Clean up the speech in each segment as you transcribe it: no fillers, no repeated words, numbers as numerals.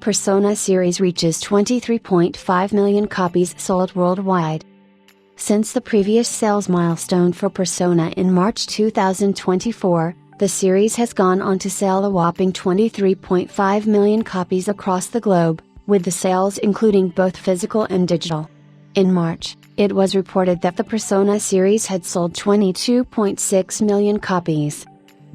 Persona series reaches 23.5 million copies sold worldwide. Since the previous sales milestone for Persona in March 2024, the series has gone on to sell a whopping 23.5 million copies across the globe, with the sales including both physical and digital. In March, it was reported that the Persona series had sold 22.6 million copies.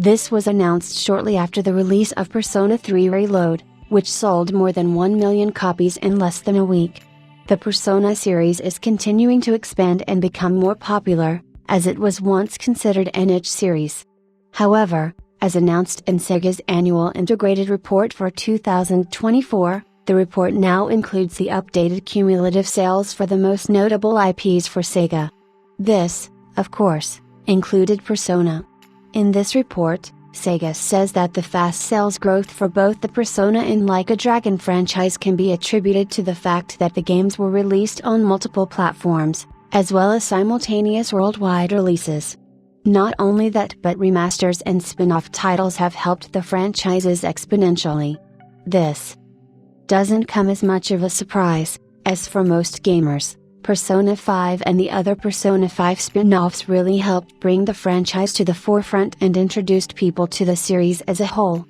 This was announced shortly after the release of Persona 3 Reload, which sold more than 1 million copies in less than a week. The Persona series is continuing to expand and become more popular, as it was once considered a niche series. However, as announced in Sega's annual integrated report for 2024, the report now includes the updated cumulative sales for the most notable IPs for Sega. This, of course, included Persona. In this report, Sega says that the fast sales growth for both the Persona and Like a Dragon franchise can be attributed to the fact that the games were released on multiple platforms, as well as simultaneous worldwide releases. Not only that, but remasters and spin-off titles have helped the franchises exponentially. This doesn't come as much of a surprise, as for most gamers, Persona 5 and the other Persona 5 spin-offs really helped bring the franchise to the forefront and introduced people to the series as a whole.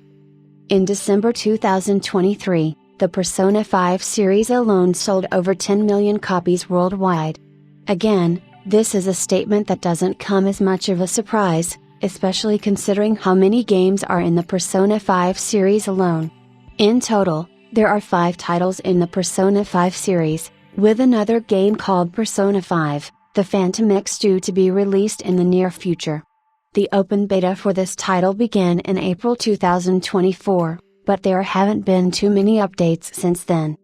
In December 2023, the Persona 5 series alone sold over 10 million copies worldwide. Again, this is a statement that doesn't come as much of a surprise, especially considering how many games are in the Persona 5 series alone. In total, there are 5 titles in the Persona 5 series, with another game called Persona 5, The Phantom X due to be released in the near future. The open beta for this title began in April 2024, but there haven't been too many updates since then.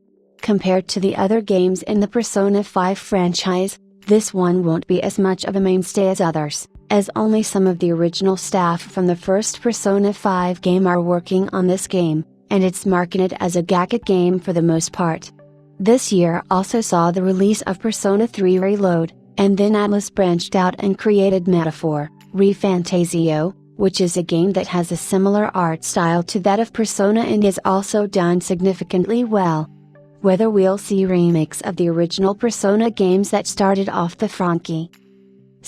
Compared to the other games in the Persona 5 franchise, this one won't be as much of a mainstay as others, as only some of the original staff from the first Persona 5 game are working on this game, and it's marketed as a gacha game for the most part. This year also saw the release of Persona 3 Reload, and then Atlus branched out and created Metaphor, ReFantazio, which is a game that has a similar art style to that of Persona and is also done significantly well. Whether we'll see remakes of the original Persona games that started off the franchise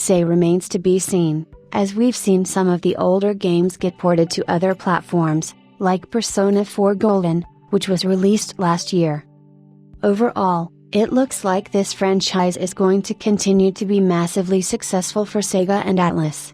remains to be seen, as we've seen some of the older games get ported to other platforms, like Persona 4 Golden, which was released last year. Overall, it looks like this franchise is going to continue to be massively successful for Sega and Atlus.